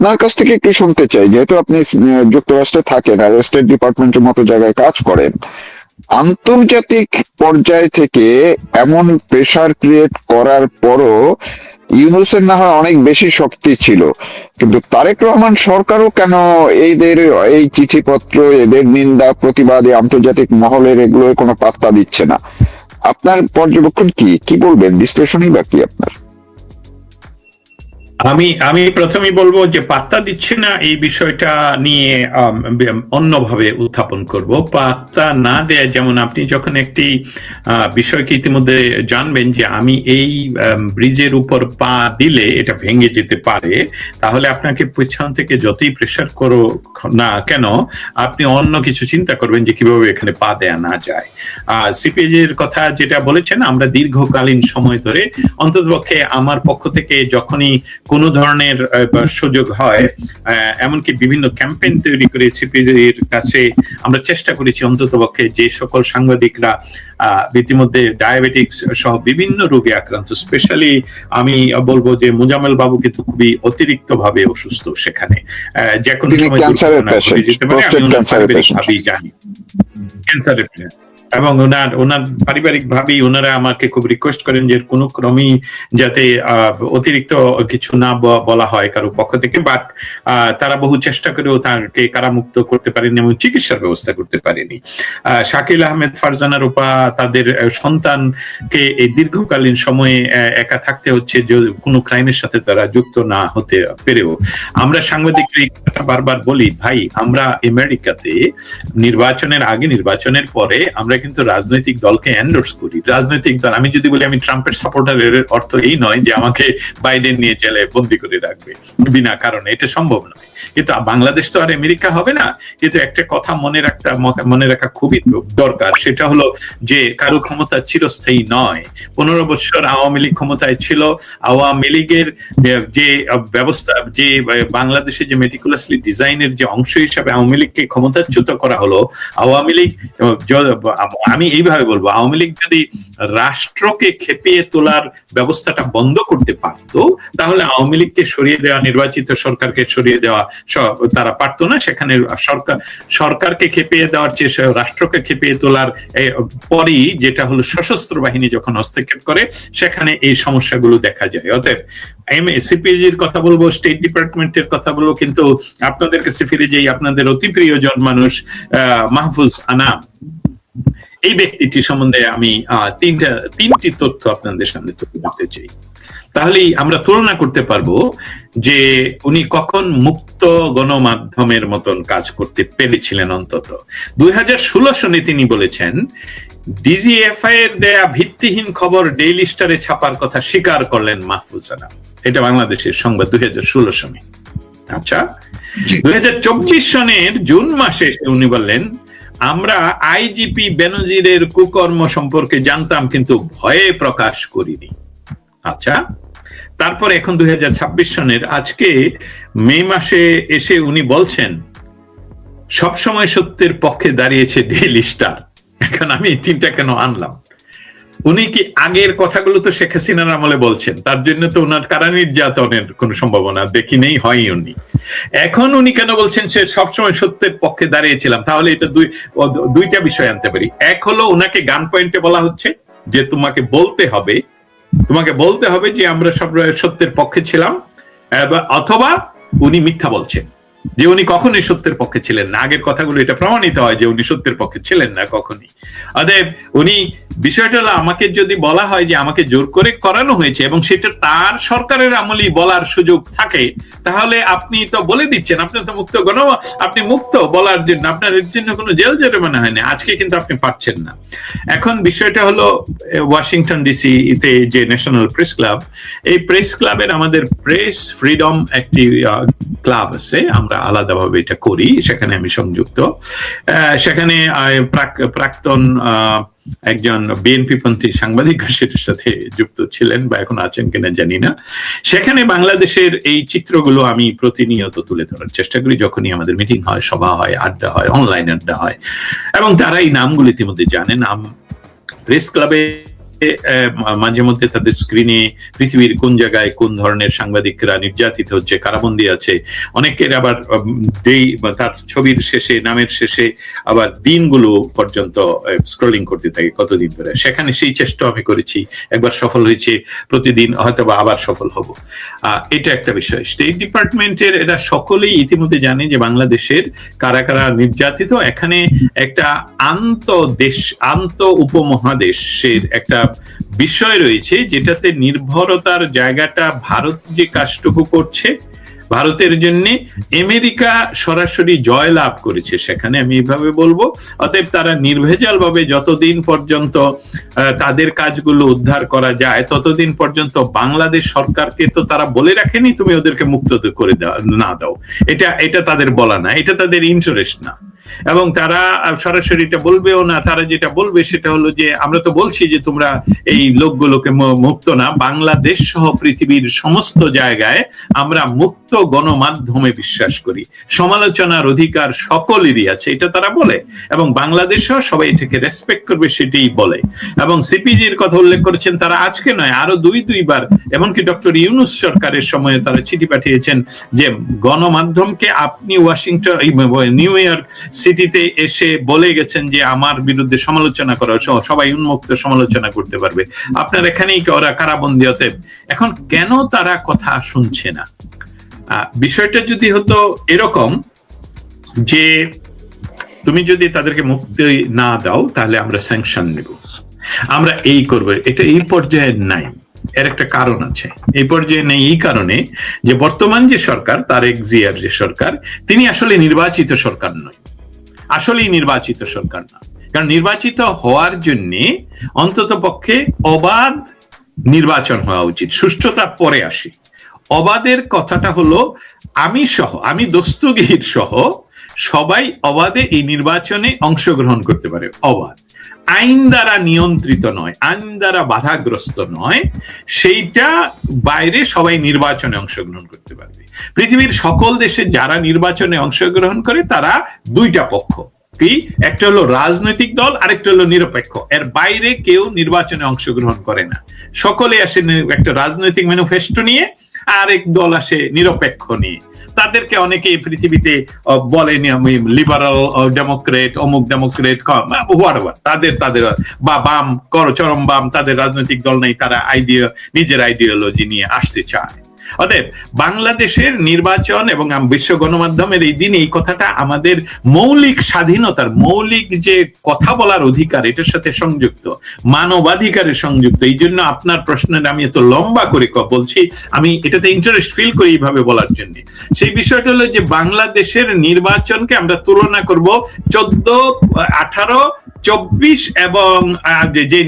আপনার কাছ থেকে একটু শুনতে চাই, যেহেতু আপনি যুক্তরাষ্ট্রে থাকেন আর স্টেট ডিপার্টমেন্টের মতো জায়গায় কাজ করেন, আন্তর্জাতিক পর্যায় থেকে এমন প্রেসার ক্রিয়েট করার পরও ইউনূসের না হয় অনেক বেশি শক্তি ছিল, কিন্তু তারেক রহমান সরকারও কেন এদের এই চিঠিপত্র, এদের নিন্দা প্রতিবাদ আন্তর্জাতিক মহলের এগুলো কোনো পাত্তা দিচ্ছে না? আপনার পর্যবেক্ষণ কি, কি বলবেন, বিশ্লেষণই বাকি আপনার? আমি আমি প্রথমেই বলবো যে পাত্তা দিচ্ছে না এই বিষয়টা নিয়ে অন্যভাবে উত্থাপন করব। পাত্তা না দেয়া, যেমন আপনি যখন একটি বিষয়কে ইতিমধ্যে জানবেন যে আমি এই ব্রিজের উপর পা দিলে এটা ভেঙে যেতে পারে, তাহলে আপনাকে পেছন থেকে যতই প্রেসার করো না কেন, আপনি অন্য কিছু চিন্তা করবেন যে কিভাবে এখানে পা দেয়া না যায়। সিপিএর কথা যেটা বলেছেন, আমরা দীর্ঘকালীন সময় ধরে, অন্ততপক্ষে আমার পক্ষ থেকে যখনই কোন ধরনের সুযোগ হয়, এমনকি বিভিন্ন ক্যাম্পেইন তৈরি করে সিপিডির কাছে আমরা চেষ্টা করেছি অন্ততপক্ষে যে সকল সাংবাদিকরা ইতিমধ্যে ডায়াবেটিক্স সহ বিভিন্ন রোগে আক্রান্ত, স্পেশালি আমি বলবো যে মুজাম্মেল বাবু কিন্তু খুবই অতিরিক্ত ভাবে অসুস্থ, সেখানে যে কোনো সময় দুর্ঘটনা ঘটে যেতে পারে, আমি ওনার পারিবারিক ভাবেই জানি, ক্যান্সারের, এবং ওনার পারিবারিক ভাবেই ওনারা আমাকে খুব রিকোয়েস্ট করেন যে কোনো ক্রমেই যাতে অতিরিক্ত কিছু না বলা হয় কারো পক্ষ থেকে, বাট তারা বহু চেষ্টা করেও তাকে কারামুক্ত করতে পারেনি এবং চিকিৎসার ব্যবস্থা করতে পারেনি। শাকিল আহমেদ, ফারজানা রূপা, তাদের সন্তানকে এই দীর্ঘকালীন সময়ে একা থাকতে হচ্ছে যে কোনো ক্রাইমের সাথে তারা যুক্ত না হতে পেরেও। আমরা সাংবাদিকরা বারবার বলি, ভাই আমরা আমেরিকাতে নির্বাচনের আগে নির্বাচনের পরে আমরা কিন্তু রাজনৈতিক দলকে এন্ডোর্স করি। রাজনৈতিক দল, আমি যদি বলি আমি ট্রাম্পের সাপোর্টার, এর অর্থ এই নয় যে আমাকে বাইডেন নিয়ে জেলে বন্দি করে রাখবে বিনা কারণে, এটা সম্ভব নয়। কিন্তু বাংলাদেশ তো আর আমেরিকা হবে না। কিন্তু একটা কথা মনে রাখা খুবই দরকার, সেটা হলো যে কারো ক্ষমতা চিরস্থায়ী নয়। 15 বছর আওয়ামী লীগ ক্ষমতায় ছিল। আওয়ামী লীগের যে ব্যবস্থা, যে বাংলাদেশে যে মেটিকুলাসলি ডিজাইনের যে অংশ হিসাবে আওয়ামী লীগকে ক্ষমতাচ্যুত করা হলো, আওয়ামী লীগ, আমি এইভাবে বলবো, আওয়ামী লীগ যদি রাষ্ট্রকে খেপিয়ে তোলার ব্যবস্থাটা বন্ধ করতে পারত, তাহলে আওয়ামী লীগকে সরিয়ে দেওয়া, নির্বাচিত সরকারকে সরিয়ে দেওয়া তারা পারতো না। সেখানে সরকারকে খেপিয়ে দেওয়ার চেয়ে রাষ্ট্রকে খেপিয়ে তোলার পরই, যেটা হলো সশস্ত্র বাহিনী যখন হস্তক্ষেপ করে, সেখানে এই সমস্যাগুলো দেখা যায়। অতএব সিপিজির কথা বলবো, স্টেট ডিপার্টমেন্টের কথা বলবো, কিন্তু আপনাদের কাছে ফিরে যাই, আপনাদের অতি প্রিয়জন মানুষ মাহফুজ আনাম, এই ব্যক্তিটি সম্বন্ধে আমি তিনটি তথ্য আপনাদের সামনে তুলে ধরতে চাই। তাহলেই আমরা তুলনা করতে পারবো যে উনি কখন মুক্ত গণমাধ্যমের মতন কাজ করতে পেরেছিলেন। অন্তত 2016 সনে তিনি বলেছেন, ডিজিএফআই এর দেয়া ভিত্তিহীন খবর ডেইলি স্টারে ছাপার কথা স্বীকার করলেন মাহফুজ আনাম। এটা বাংলাদেশের সংবাদ 2016 সনে। আচ্ছা, 2024 সনের জুন মাসে উনি বললেন, আমরা আইজিপি বেনজিরের কুকর্ম সম্পর্কে জানতাম কিন্তু ভয়ে প্রকাশ করিনি। আচ্ছা, তারপর এখন 2026 সনের আজকে মে মাসে এসে উনি বলছেন সবসময় সত্যের পক্ষে দাঁড়িয়েছে ডেইলি স্টার। এখন আমি এই তিনটা কেন আনলাম? উনি কি আগের কথাগুলো তো শেখ হাসিনার আমলে বলছেন, তার জন্য তো ওনার কারা নির্যাতনের কোনো সম্ভাবনা দেখি নেই, হয়ই উনি। এখন উনি কেন বলছেন সে সবসময় সত্যের পক্ষে দাঁড়িয়েছিলাম? তাহলে এটা দুইটা বিষয় আনতে পারি। এক হলো ওনাকে গান পয়েন্টে বলা হচ্ছে যে তোমাকে বলতে হবে যে আমরা সব সত্যের পক্ষে ছিলাম, অথবা উনি মিথ্যা বলছেন যে উনি কখনোই সত্যের পক্ষে ছিলেন না। আগের কথাগুলো এটা প্রমাণিত হয় যে উনি সত্যের পক্ষে ছিলেন না কখনই। অতএব উনি, বিষয়টা হলো, আমাকে যদি বলা হয় যে আমাকে জোর করে করানো হয়েছে এবং সেটা তার সরকারের আমলেই বলার সুযোগ থাকে, তাহলে আপনি তো বলে দিচ্ছেন আপনি তো মুক্ত আপনি মুক্ত বলার জন্য, আপনার এর জন্য কোনো জেল জরিমানা হয়নি। আজকে কিন্তু আপনি পারছেন না। এখন বিষয়টা হলো ওয়াশিংটন ডিসি তে যে ন্যাশনাল প্রেস ক্লাব, এই প্রেস ক্লাবের আমাদের প্রেস ফ্রিডম একটি ক্লাব আছে, আমরা আলাদাভাবে এটা করি, সেখানে আমি সংযুক্ত। সেখানে প্রাক্তন একজন বিএনপি পন্থী সাংবাদিক সেটার সাথে যুক্ত ছিলেন বা এখন আছেন কিনা জানি না। সেখানে বাংলাদেশের এই চিত্রগুলো আমি প্রতিনিয়ত তুলে ধরার চেষ্টা করি, যখনই আমাদের মিটিং হয়, সভা হয়, আড্ডা হয়, অনলাইন আড্ডা হয়, এবং তারা এই নামগুলো ইতিমধ্যে জানেন। প্রেস ক্লাবে মাঝে মধ্যে তাদের স্ক্রিনে পৃথিবীর কোন জায়গায় কোন ধরনের সাংবাদিকরা নির্যাতিত হচ্ছে, কারাবন্দী আছে, অনেকের আবার তার ছবির শেষে, নামের শেষে আবার দিনগুলো পর্যন্ত স্ক্রলিং করতে থাকে কতদিন ধরে। সেখানে সেই চেষ্টা আমি করেছি, একবার সফল হয়েছে, প্রতিদিন হয়তো বা আবার সফল হব। এটা একটা বিষয়। স্টেট ডিপার্টমেন্টের এরা সকলেই ইতিমধ্যে জানে যে বাংলাদেশের কারা কারা নির্যাতিত। এখানে একটা আন্ত উপমহাদেশের একটা বিষয় রয়েছে, যেটাতে নির্ভরতার জায়গাটা ভারত যে কাজটুকু করছে, ভারতের জন্য আমেরিকা সরাসরি জয় লাভ করেছে সেখানে, আমি এইভাবে বলবো। অতএব তারা নির্ভেজাল ভাবে যতদিন পর্যন্ত তাদের কাজগুলো উদ্ধার করা যায় ততদিন পর্যন্ত বাংলাদেশ সরকারকে তো তারা বলে রাখেনি তুমি ওদেরকে মুক্ত করে না দাও, এটা তাদের বলা না, এটা তাদের ইন্টারেস্ট না, এবং তারা সরাসরি এটা বলবেও না। তারা যেটা বলবে সেটা হলো যে আমরা তো বলছি যে তোমরা এই লোকগুলোকে মুক্ত না, বাংলাদেশ সহ পৃথিবীর সমস্ত জায়গায় আমরা মুক্ত গণমাধ্যমে বিশ্বাস করি, সমালোচনার অধিকার সকলেরই আছে, এটা তারা বলে, এবং বাংলাদেশও সবাই এটাকে রেসপেক্ট করবে সেটাই বলে। এবং সিপিজির কথা উল্লেখ করেছেন, তারা আজকে নয় আরো দুইবার, এমনকি ডক্টর ইউনূস সরকারের সময়ে তারা চিঠি পাঠিয়েছেন যে গণমাধ্যমকে আপনি ওয়াশিংটন, নিউ ইয়র্ক সিটিতে এসে বলে গেছেন যে আমার বিরুদ্ধে সমালোচনা করা, সবাই উন্মুক্ত সমালোচনা করতে পারবে, আপনার এখানেই ওরা কারাবন্দী। হতে এখন কেন তারা কথা শুনছে না? বিষয়টা যদি হতো এরকম যে তুমি যদি তাদেরকে মুক্তি না দাও তাহলে আমরা স্যাংশন নেব, আমরা এই করবো, এটা এই পর্যায়ে নাই। এর একটা কারণ আছে, এই পর্যায়ে নেই এই কারণে যে বর্তমান যে সরকার, তারেক জিয়ার যে সরকার, তিনি আসলে নির্বাচিত সরকার নয়, আসলেই নির্বাচিত সরকার না। কারণ নির্বাচিত হওয়ার জন্য অন্তত পক্ষে অবাধ নির্বাচন হওয়া উচিত, সুষ্ঠুতা পরে আসে। অবাধের কথাটা হলো আমি দস্তগীর সহ সবাই অবাধে এই নির্বাচনে অংশগ্রহণ করতে পারে, অবাধ, আইন দ্বারা নিয়ন্ত্রিত নয়, আইন দ্বারা বাধাগ্রস্ত নয়, সেইটা বাইরে সবাই নির্বাচনে অংশগ্রহণ করতে পারবে। পৃথিবীর সকল দেশে যারা নির্বাচনে অংশগ্রহণ করে তারা দুইটা পক্ষ, কি একটা হলো রাজনৈতিক দল, আরেকটা হলো নিরপেক্ষ, এর বাইরে কেউ নির্বাচনে অংশগ্রহণ করে না। সকলে আসে একটা রাজনৈতিক ম্যানিফেস্টো নিয়ে, আরেক দল আসে নিরপেক্ষ নিয়ে। তাদেরকে অনেকে পৃথিবীতে বলেনি আমি লিবারাল ডেমোক্রেট, অমুক ডেমোক্রেট, তাদের বা বাম, চরম বাম, তাদের রাজনৈতিক দল নেই, তারা নিজের আইডিওলজি নিয়ে আসতে চায়। অতএব বাংলাদেশের নির্বাচন এবং বিশ্ব গণমাধ্যমের এই দিন এই কথাটা আমাদের মৌলিক স্বাধীনতার, মৌলিক যে কথা বলার অধিকার, এটার সাথে সংযুক্ত, মানবাধিকারের সংযুক্ত। এই জন্য আপনার প্রশ্নের আমি এত লম্বা করে বলছি, আমি এটাতে ইন্টারেস্ট ফিল করি এইভাবে বলার জন্য। সেই বিষয়টা হলো যে বাংলাদেশের নির্বাচনকে আমরা তুলনা করব 14, 18, 24 এবং যে